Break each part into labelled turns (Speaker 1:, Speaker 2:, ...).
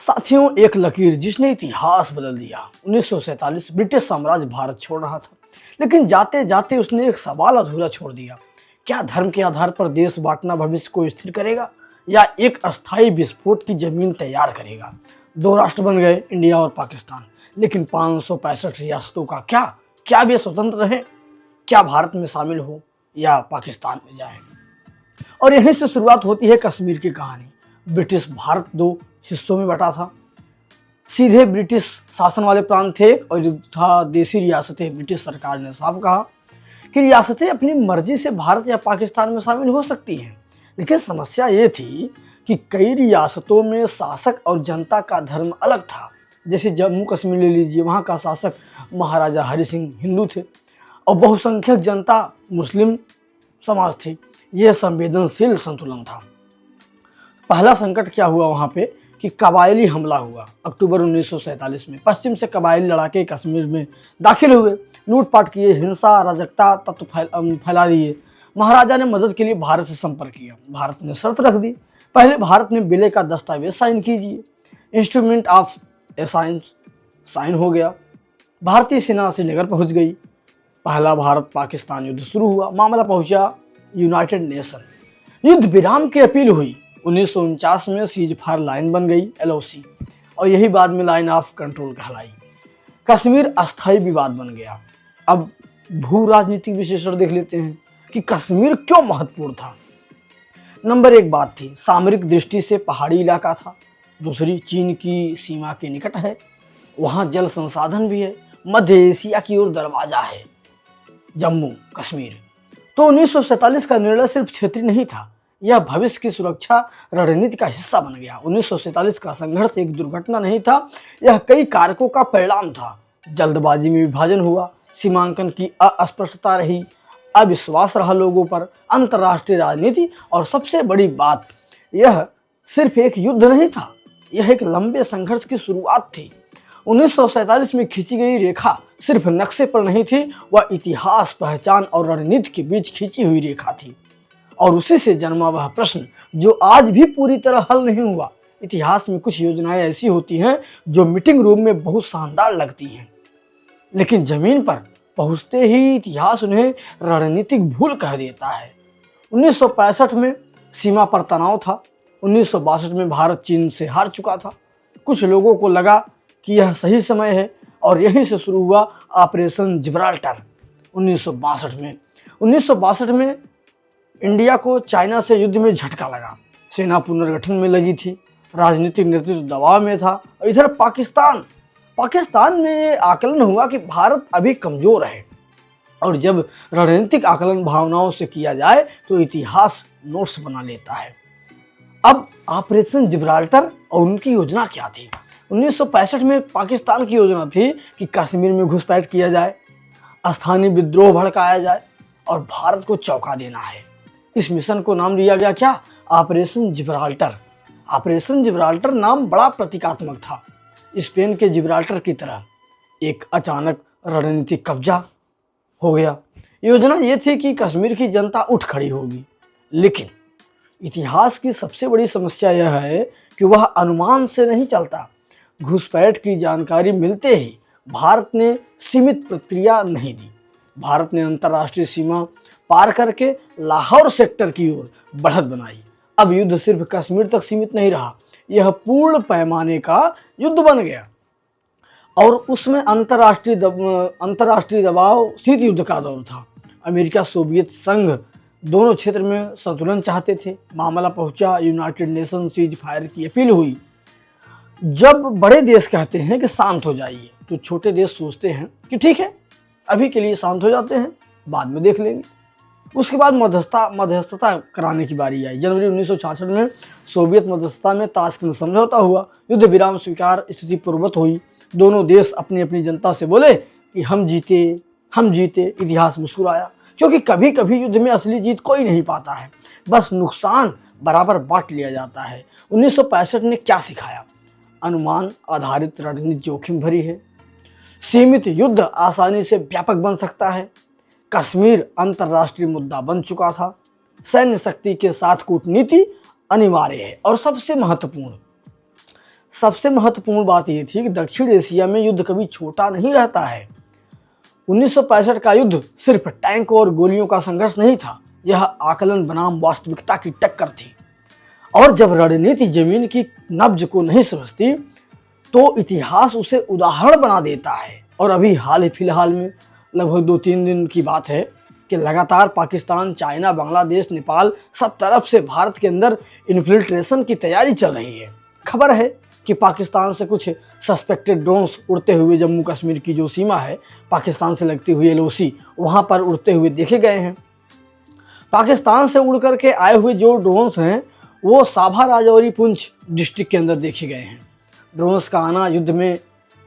Speaker 1: साथियों, एक लकीर जिसने इतिहास बदल दिया। 1947 ब्रिटिश साम्राज्य भारत छोड़ रहा था, लेकिन जाते जाते उसने एक सवाल अधूरा छोड़ दिया। क्या धर्म के आधार पर देश बांटना भविष्य को स्थिर करेगा या एक अस्थायी विस्फोट की जमीन तैयार करेगा? दो राष्ट्र बन गए, इंडिया और पाकिस्तान, लेकिन 565 रियासतों का क्या? क्या वे स्वतंत्र रहे? क्या भारत में शामिल हो या पाकिस्तान में जाए? और यहीं से शुरुआत होती है कश्मीर की कहानी। ब्रिटिश भारत दो हिस्सों में बटा था। सीधे ब्रिटिश शासन वाले प्रांत थे और जो था देसी रियासतें। ब्रिटिश सरकार ने साफ कहा कि रियासतें अपनी मर्जी से भारत या पाकिस्तान में शामिल हो सकती हैं, लेकिन समस्या ये थी कि कई रियासतों में शासक और जनता का धर्म अलग था। जैसे जम्मू कश्मीर ले लीजिए, वहाँ का शासक महाराजा हरि सिंह हिंदू थे और बहुसंख्यक जनता मुस्लिम समाज थी। यह संवेदनशील संतुलन था। पहला संकट क्या हुआ वहाँ पे कि कबायली हमला हुआ। अक्टूबर 1947 में पश्चिम से कबायली लड़ाके कश्मीर में दाखिल हुए, लूटपाट किए, हिंसा अराजकता तत्व फैला दिए। महाराजा ने मदद के लिए भारत से संपर्क किया। भारत ने शर्त रख दी, पहले भारत में विलय का दस्तावेज साइन कीजिए। इंस्ट्रूमेंट ऑफ एसाइंस साइन हो गया। भारतीय सेना श्रीनगर पहुंच गई। पहला भारत पाकिस्तान युद्ध शुरू हुआ। मामला पहुंचा यूनाइटेड नेशन। युद्ध विराम की अपील हुई। 1949 में सीज फायर लाइन बन गई, LOC, और यही बाद में लाइन ऑफ कंट्रोल कहलाई। कश्मीर अस्थायी विवाद बन गया। अब भू राजनीतिक विश्लेषण देख लेते हैं कि कश्मीर क्यों महत्वपूर्ण था। नंबर एक बात थी, सामरिक दृष्टि से पहाड़ी इलाका था। दूसरी, चीन की सीमा के निकट है, वहाँ जल संसाधन भी है, मध्य एशिया की ओर दरवाजा है जम्मू कश्मीर। तो 1947 का निर्णय सिर्फ क्षेत्रीय नहीं था, यह भविष्य की सुरक्षा रणनीति का हिस्सा बन गया। 1947 का संघर्ष एक दुर्घटना नहीं था, यह कई कारकों का परिणाम था। जल्दबाजी में विभाजन हुआ, सीमांकन की अस्पष्टता रही, अविश्वास रहा लोगों पर, अंतर्राष्ट्रीय राजनीति, और सबसे बड़ी बात, यह सिर्फ एक युद्ध नहीं था, यह एक लंबे संघर्ष की शुरुआत थी। 1947 में खींची गई रेखा सिर्फ नक्शे पर नहीं थी, वह इतिहास, पहचान और रणनीति के बीच खींची हुई रेखा थी। और उसी से जन्मा वह प्रश्न जो आज भी पूरी तरह हल नहीं हुआ। इतिहास में कुछ योजनाएं ऐसी होती हैं जो मीटिंग रूम में बहुत शानदार लगती हैं, लेकिन जमीन पर पहुंचते ही इतिहास उन्हें रणनीतिक भूल कह देता है। 1965 में सीमा पर तनाव था। 1962 में भारत चीन से हार चुका था। कुछ लोगों को लगा कि यह सही समय है और यहीं से शुरू हुआ ऑपरेशन जिब्राल्टर 1962 में इंडिया को चाइना से युद्ध में झटका लगा। सेना पुनर्गठन में लगी थी, राजनीतिक नेतृत्व दबाव में था। इधर पाकिस्तान में ये आकलन हुआ कि भारत अभी कमजोर है, और जब रणनीतिक आकलन भावनाओं से किया जाए तो इतिहास नोट्स बना लेता है। अब ऑपरेशन जिब्राल्टर और उनकी योजना क्या थी? 1965 में पाकिस्तान की योजना थी कि कश्मीर में घुसपैठ किया जाए, स्थानीय विद्रोह भड़काया जाए और भारत को चौंका देना है। इस मिशन को नाम दिया गया क्या? Operation Gibraltar. ऑपरेशन जिब्राल्टर नाम बड़ा प्रतीकात्मक था। स्पेन के जिब्राल्टर की तरह एक अचानक रणनीतिक कब्जा हो गया। योजना ये थी कि कश्मीर की जनता उठ खड़ी होगी, लेकिन इतिहास की सबसे बड़ी समस्या यह है कि वह अनुमान से नहीं चलता। घुसपैठ की जानकारी मिलते ही भारत ने सीमित प्रतिक्रिया नहीं दी। भारत ने अंतर्राष्ट्रीय सीमा पार करके लाहौर सेक्टर की ओर बढ़त बनाई। अब युद्ध सिर्फ कश्मीर तक सीमित नहीं रहा, यह पूर्ण पैमाने का युद्ध बन गया, और उसमें अंतर्राष्ट्रीय दबाव शीत युद्ध का दौर था। अमेरिका, सोवियत संघ दोनों क्षेत्र में संतुलन चाहते थे। मामला पहुंचा यूनाइटेड नेशन, सीज फायर की अपील हुई। जब बड़े देश कहते हैं कि शांत हो जाइए, तो छोटे देश सोचते हैं कि ठीक है, अभी के लिए शांत हो जाते हैं, बाद में देख लेंगे। उसके बाद मध्यस्थता कराने की बारी आई। जनवरी 1966 में सोवियत मध्यस्थता में ताशकंद समझौता हुआ। युद्ध विराम स्वीकार, स्थिति पूर्ववत हुई। दोनों देश अपनी अपनी जनता से बोले कि हम जीते। इतिहास मुस्कुराया, क्योंकि कभी कभी युद्ध में असली जीत कोई नहीं पाता है, बस नुकसान बराबर बांट लिया जाता है। 1965 ने क्या सिखाया? अनुमान आधारित रणनीति जोखिम भरी है। सीमित युद्ध आसानी से व्यापक बन सकता है। कश्मीर अंतर्राष्ट्रीय मुद्दा बन चुका था। सैन्य शक्ति के साथ कूटनीति अनिवार्य है। और सबसे महत्वपूर्ण, सबसे महत्वपूर्ण बात यह थी कि दक्षिण एशिया में युद्ध कभी छोटा नहीं रहता है। 1965 का युद्ध सिर्फ टैंक और गोलियों का संघर्ष नहीं था, यह आकलन बनाम वास्तविकता की टक्कर थी। और जब रणनीति जमीन की नब्ज को नहीं समझती तो इतिहास उसे उदाहरण बना देता है। और अभी हाल ही फिलहाल में लगभग 2-3 दिन की बात है कि लगातार पाकिस्तान, चाइना, बांग्लादेश, नेपाल सब तरफ से भारत के अंदर इन्फिल्ट्रेशन की तैयारी चल रही है। खबर है कि पाकिस्तान से कुछ सस्पेक्टेड ड्रोन्स उड़ते हुए जम्मू कश्मीर की जो सीमा है पाकिस्तान से लगती हुई LOC वहाँ पर उड़ते हुए देखे गए हैं। पाकिस्तान से उड़ करके आए हुए जो ड्रोन्स हैं वो साभा, राजौरी, पुंछ डिस्ट्रिक्ट के अंदर देखे गए हैं। ड्रोन्स का आना युद्ध में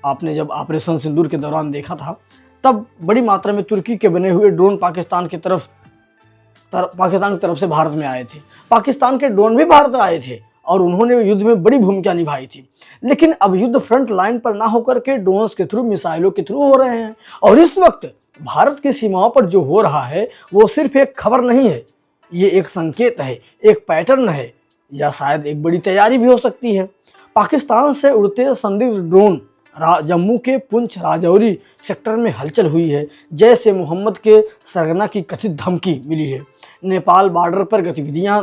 Speaker 1: आपने जब ऑपरेशन सिंदूर के दौरान देखा था तब बड़ी मात्रा में तुर्की के बने हुए ड्रोन पाकिस्तान की तरफ से भारत में आए थे। पाकिस्तान के ड्रोन भी भारत आए थे और उन्होंने युद्ध में बड़ी भूमिका निभाई थी। लेकिन अब युद्ध फ्रंट लाइन पर ना होकर के ड्रोन्स के थ्रू, मिसाइलों के थ्रू हो रहे हैं। और इस वक्त भारत की सीमाओं पर जो हो रहा है वो सिर्फ एक खबर नहीं है, ये एक संकेत है, एक पैटर्न है, या शायद एक बड़ी तैयारी भी हो सकती है। पाकिस्तान से उड़ते संदिग्ध ड्रोन जम्मू के पुंछ, राजौरी सेक्टर में हलचल हुई है। जैसे मोहम्मद के सरगना की कथित धमकी मिली है। नेपाल बॉर्डर पर गतिविधियां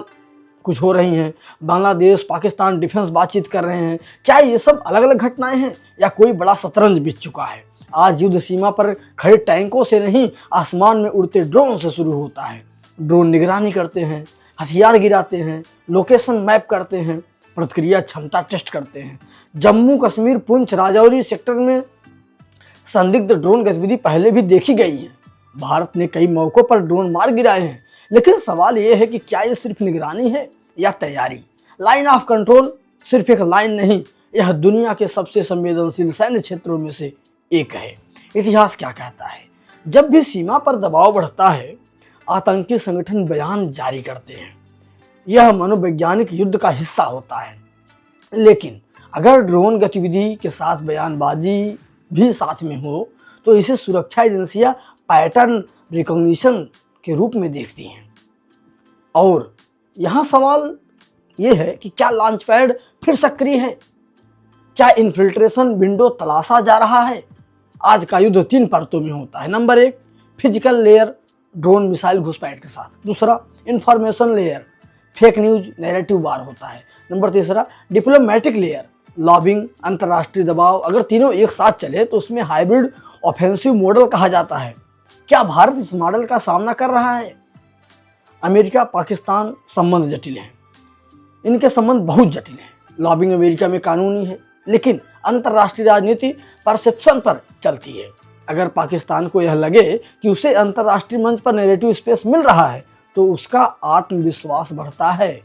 Speaker 1: कुछ हो रही हैं। बांग्लादेश, पाकिस्तान डिफेंस बातचीत कर रहे हैं। क्या ये सब अलग अलग घटनाएं हैं या कोई बड़ा शतरंज बीत चुका है? आज युद्ध सीमा पर खड़े टैंकों से नहीं, आसमान में उड़ते ड्रोन से शुरू होता है। ड्रोन निगरानी करते हैं, हथियार गिराते हैं, लोकेशन मैप करते हैं, प्रतिक्रिया क्षमता टेस्ट करते हैं। जम्मू कश्मीर, पुंछ, राजौरी सेक्टर में संदिग्ध ड्रोन गतिविधि पहले भी देखी गई है। भारत ने कई मौकों पर ड्रोन मार गिराए हैं। लेकिन सवाल यह है कि क्या ये सिर्फ निगरानी है या तैयारी? लाइन ऑफ कंट्रोल सिर्फ एक लाइन नहीं, यह दुनिया के सबसे संवेदनशील सैन्य क्षेत्रों में से एक है। इतिहास क्या कहता है? जब भी सीमा पर दबाव बढ़ता है, आतंकी संगठन बयान जारी करते हैं। यह मनोवैज्ञानिक युद्ध का हिस्सा होता है। लेकिन अगर ड्रोन गतिविधि के साथ बयानबाजी भी साथ में हो तो इसे सुरक्षा एजेंसियां पैटर्न रिकॉग्निशन के रूप में देखती हैं। और यहाँ सवाल ये है कि क्या लॉन्च पैड फिर सक्रिय है? क्या इन्फिल्ट्रेशन विंडो तलाशा जा रहा है? आज का युद्ध 3 परतों में होता है। Number 1, physical layer, drone missile घुसपैठ के साथ। दूसरा, information layer, fake news narrative war होता है। नंबर 3, डिप्लोमेटिक लेयर, लॉबिंग, अंतर्राष्ट्रीय दबाव। अगर तीनों एक साथ चले तो उसमें हाइब्रिड ऑफेंसिव मॉडल कहा जाता है। क्या भारत इस मॉडल का सामना कर रहा है? अमेरिका पाकिस्तान संबंध जटिल हैं, इनके संबंध बहुत जटिल हैं। लॉबिंग अमेरिका में कानूनी है, लेकिन अंतर्राष्ट्रीय राजनीति परसेप्शन पर चलती है। अगर पाकिस्तान को यह लगे कि उसे अंतर्राष्ट्रीय मंच पर नैरेटिव स्पेस मिल रहा है तो उसका आत्मविश्वास बढ़ता है।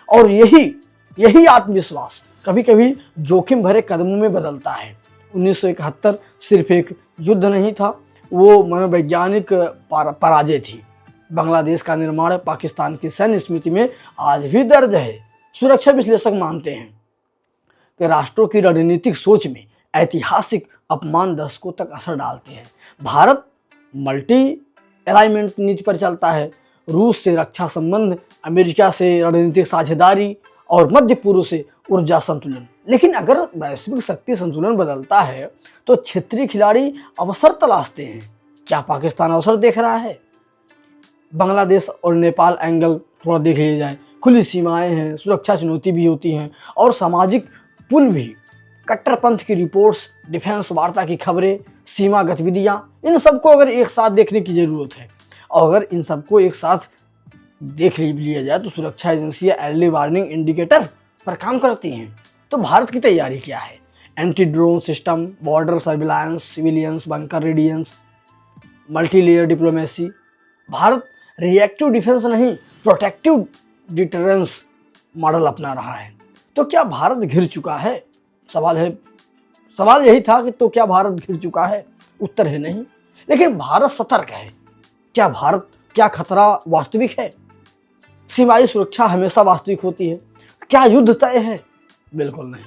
Speaker 1: और यही आत्मविश्वास कभी कभी जोखिम भरे कदमों में बदलता है। 1971 सिर्फ एक युद्ध नहीं था, वो मनोवैज्ञानिक पराजय थी। बांग्लादेश का निर्माण पाकिस्तान की सैन्य स्मृति में आज भी दर्ज है। सुरक्षा विश्लेषक मानते हैं कि राष्ट्रों की रणनीतिक सोच में ऐतिहासिक अपमान दशकों तक असर डालते हैं। भारत मल्टी अलाइनमेंट नीति पर चलता है। रूस से रक्षा संबंध, अमेरिका से रणनीतिक साझेदारी और मध्य पूर्व से ऊर्जा संतुलन। लेकिन अगर वैश्विक शक्ति संतुलन बदलता है तो क्षेत्रीय खिलाड़ी अवसर तलाशते हैं। क्या पाकिस्तान अवसर देख रहा है? बांग्लादेश और नेपाल एंगल थोड़ा देख लिया जाए। खुली सीमाएं हैं, सुरक्षा चुनौती भी होती हैं और सामाजिक पुल भी। कट्टरपंथ की रिपोर्ट्स, डिफेंस वार्ता की खबरें, सीमा गतिविधियां, इन सबको अगर एक साथ देखने की जरूरत है। और अगर इन सबको एक साथ देख लिया जाए तो सुरक्षा एजेंसियां अर्ली वार्निंग इंडिकेटर पर काम करती हैं। तो भारत की तैयारी क्या है? Anti drone system, border surveillance, civilians, bunker radiance, multi layer diplomacy. Bharat reactive defence नहीं, प्रोटेक्टिव डिटरेंस मॉडल अपना रहा है। तो क्या भारत घिर चुका है? सवाल यही था कि तो क्या भारत घिर चुका है? उत्तर है नहीं। लेकिन भारत सतर्क है। क्या खतरा वास्तविक है? सीमाई सुरक्षा हमेशा वास्तविक होती है। क्या युद्ध तय है? बिल्कुल नहीं।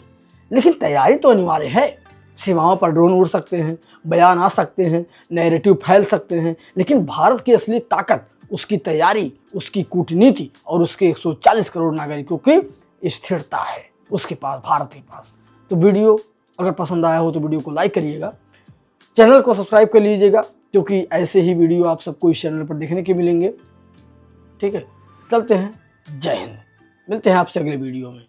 Speaker 1: लेकिन तैयारी तो अनिवार्य है। सीमाओं पर ड्रोन उड़ सकते हैं, बयान आ सकते हैं, नैरेटिव फैल सकते हैं, लेकिन भारत की असली ताकत उसकी तैयारी, उसकी कूटनीति और उसके 140 करोड़ नागरिकों की स्थिरता है। उसके पास, भारत के पास। तो वीडियो अगर पसंद आया हो तो वीडियो को लाइक करिएगा, चैनल को सब्सक्राइब कर लीजिएगा, क्योंकि ऐसे ही वीडियो आप सबको इस चैनल पर देखने के मिलेंगे। ठीक है, चलते हैं, जय हिंद, मिलते हैं आपसे अगले वीडियो में।